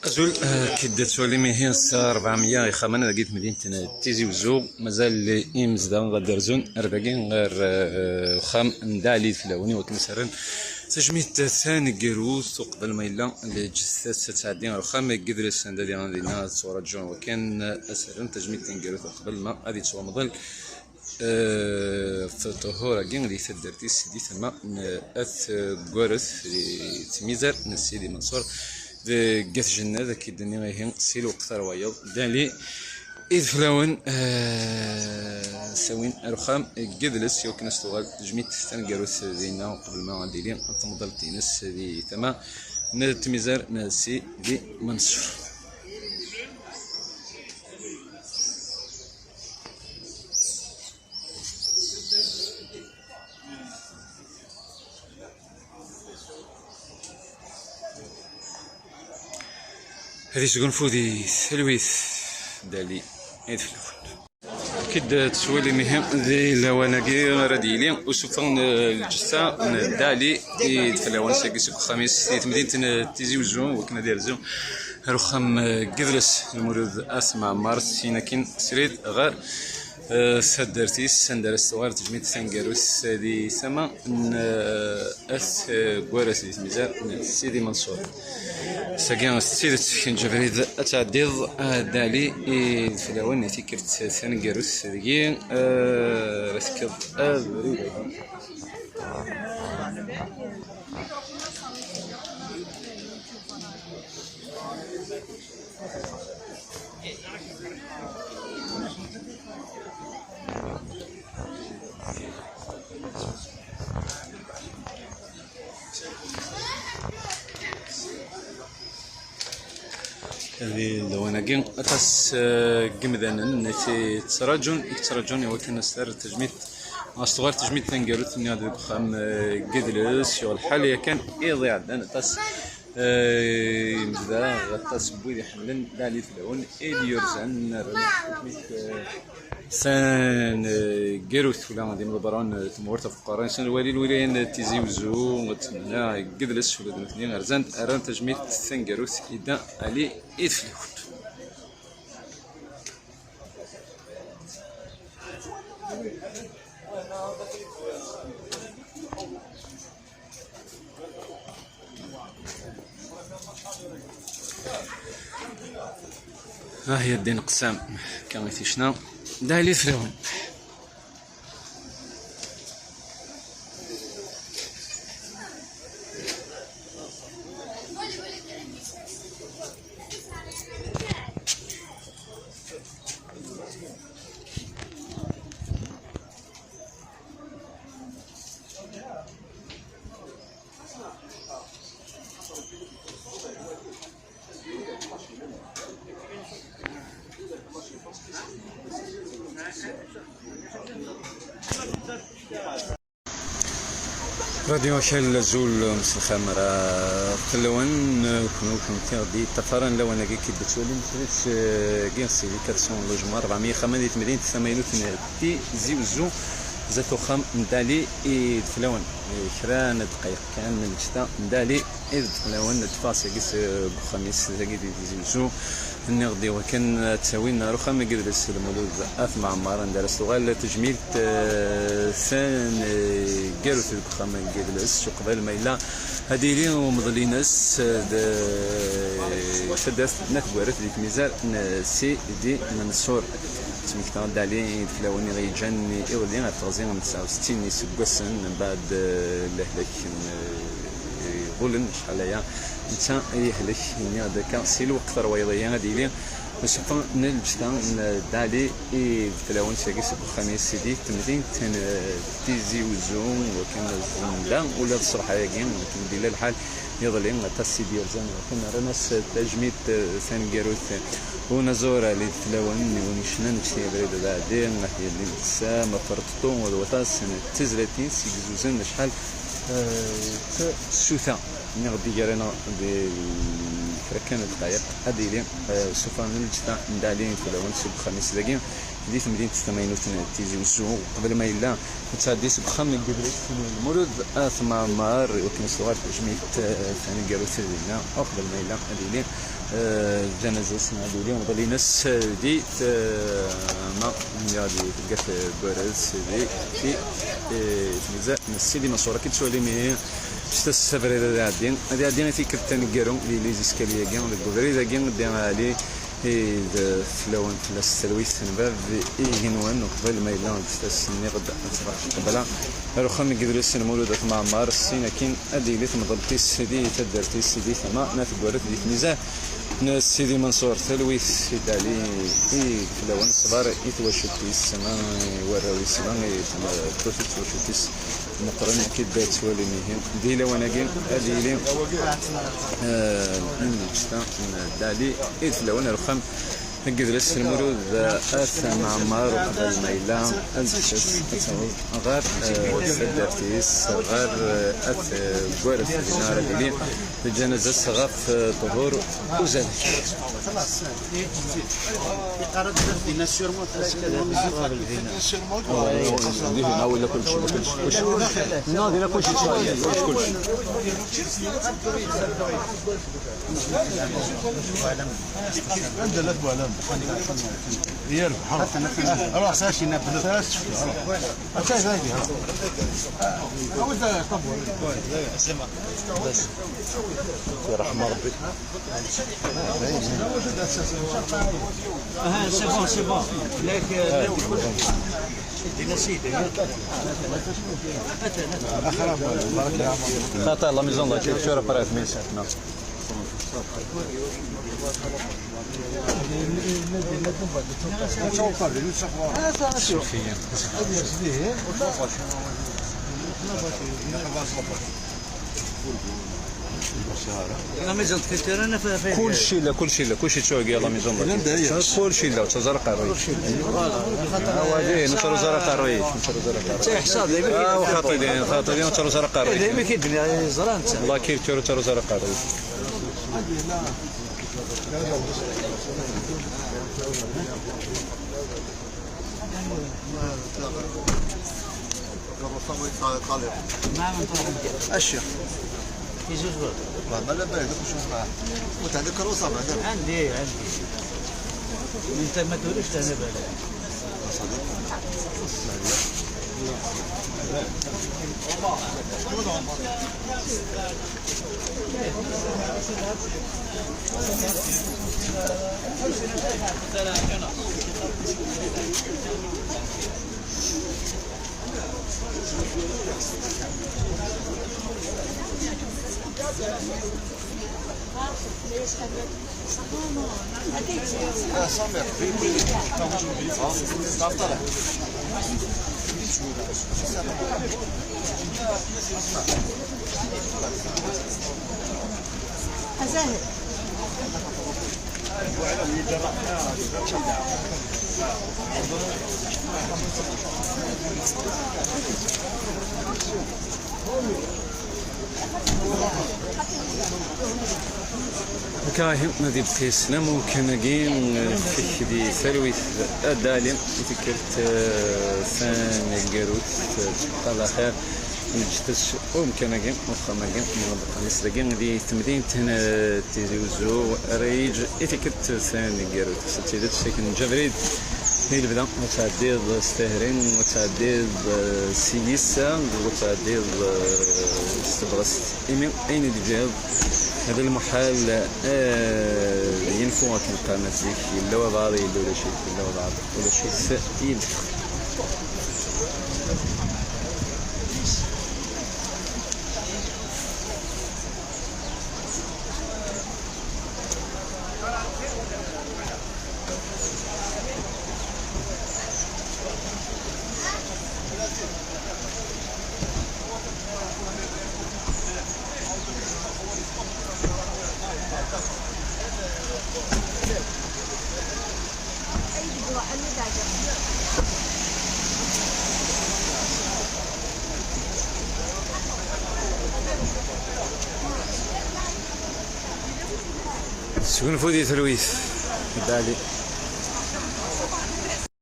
أزول كي تولي مهين الساعة 400 يخمن لقيت مدينة تيزي وزو مازال إيمزدا غادرزون أربعين غير وخام ندالي فلاوني وكنسرن تجميت ثاني كيروس وقبل ما يلا الجثث تتعدي وخام كدرس ندالي عندنا صورة جون وكان أسرن تجميت كيروس قبل ما غادي تومضل في طهورة كين اللي تدرتي سيدي ثم أث كورث تميزر نسيدي منصور قاس جنة ذاك الدنيا غيهين سيل وقت روايض دالي إذ فلاون سوين رخام قدلس يوكن استغال تجميت تنقروس دينا قبل ما غادي لين تمضل تينس دي ثما نتميزر ناسي دي منصور. هذه شكون فودي سلويث دالي عيد فلاون كد تسويلي مهم ذي لواناكي راديلي وسوفان الجثة دالي عيد فلاون ساكي سوق خميس في مدينة تيزي وزون وكنا ديرزو رخام قدرس المولود اسمع مارس سينا كين سريد غير سدرتيس سندرس غير تجميد سانكاروس دي سما اس كوارس دي ميزار سيدي منصور ساكين سيدي تسكين جبريد اتعديض دالي فلاون نتي كرت سانكاروس دي رسكض هذه لواناكين أتاس قمذان نتي تراجون يوكن سر تجميد أصغر تجميد تنقلت من هذا الخام قدلس شغل حاليا كان يضيع عندنا أتاس مزدا غطاس بويدي حملن دالي فلاون إليورزان سان كيروث ولا غادي مضبران تمورت فقران سان الوالي الولين تيزي وزو وتمنى قدلس ولا الاثنين رزان اران تجميد سان كيروث اذا علي يفلون ها هي الدين قسام كان يثيشنا دالي فلاون راديو شال زول مسخم راه فلون كنو كنت دي تفرن لو انا كي بتولي مثلث كينسي 400 لوجمون 400 خمديت مدينه 80 تي زيوزو زاتو خام ندالي ايد فلون شران دقائق كان من الشتاء ندالي ايد فلون تفاصيل كيس بخميس زاكي زيوزو نغدي وكان تساوينا رخام قدرس المولود اث عمار ندار الصغال تجميل ثان قالوا في الرخام قدرس قبل ما يلا هذه لي ومضلينس شدات نكبرت ديك ميزار سي دي منصور سميتها دالي فلاوني غيجاني اولي غتغزي من 69 يسقسن من بعد لهلك غولن شحال هي انت يهلك هنا داك سي الوقت رويضيه غادي لي نشوف نلبسها دالي فلاون ساكي سوق الخميس سيدي تمدين تيزي وزوم وكان الزندا ولا الصراحه كاين ولكن ديال الحال يظلم تا سيدي زان وكان رناس تجميد ثاني كيروث ونزور اللي فلاون ونشنا نشتي بريد بعدين نحيا اللي نسا ما فرطتو والوطاس تزلتين سيكزوزن شحال السوثا نغدي جارينا كان دقائق هذه لي سوفا نلجتا ندالين فلاون سوق خميس دقيقة ديت مدينة 80 تيزي وسو قبل ما يلا تعدي سوق خمس قبلت المولود ثم مار وكان صغار تجميت ثاني قالوا سيدنا او قبل ما يلا هذه لي جنازة سنادو اليوم ظلي ناس دي ما يعني تلقى بارز دي في تلزا نسيدي منصورة كي تسولي مي شتا السفر هذا عادين في كتان كيرون لي زيسكاليا كان الكوفري كان دي علي فلون فلاس سلويس نباب إيجنوان وقبل ما يلون تستسني غدا قبلا الرخام يقدروا مولودة معمار السين كين أدي لي تمضلتي السيدي تدرتي السيدي ثما ناتقولت ديك ميزان سيدي منصور ثلويث دالي فلون صغار يتوشتي السما وراوي السما توشت توشتي مقرن كي دات ولي مهم ديلا وانا كين اديلي نشتا دالي فلون الرخام نقدرس المولود أث معمار وقبل ميلان غير سدرتيس غير أث قارف نار ديالي الجنازة صغاف ظهور وزاد هنا ولا كل شيء هنا كل شيء يربح اروح ساشي نبذ اكاي هذه ها طب بس يا رحمه ربي سي بون لك نسيت خاطر لا ميزون لا كيف شو راه من ساعتنا لا ميزون كثير انا فيها كل شيء تشوقي لا ميزون كل شيء لا تزرق الريش وادي نشرو زرق الريش حتى حساب خاطرين نشرو زرق الريش دائما كيدني زران والله كيف تشرو زرق الريش اشياء يجوز والله لا بعد نشوف معاه وانت عندك كروسه بعدا عندي انت ما تقولش انا بالك أزاهر كاهن نادي بخيسنا ممكن جين في دي ثلويث الدالم تكرت ثان الجروت الله خير نجتش ممكن جين مخما جين خمس جين دي تمدين هنا تيزوزو ريج تكرت ثان الجروت ستيدت سكن جبريد هي البدا وتعديد استهرين وتعديد سيليسا وتعديد استبرست اين الجهاز هذا المحال ينفو كان قامت زيك الا وبعض الا ولا شيء الا وبعض ولا شيء يدخل شكون فودي ثلويث دالي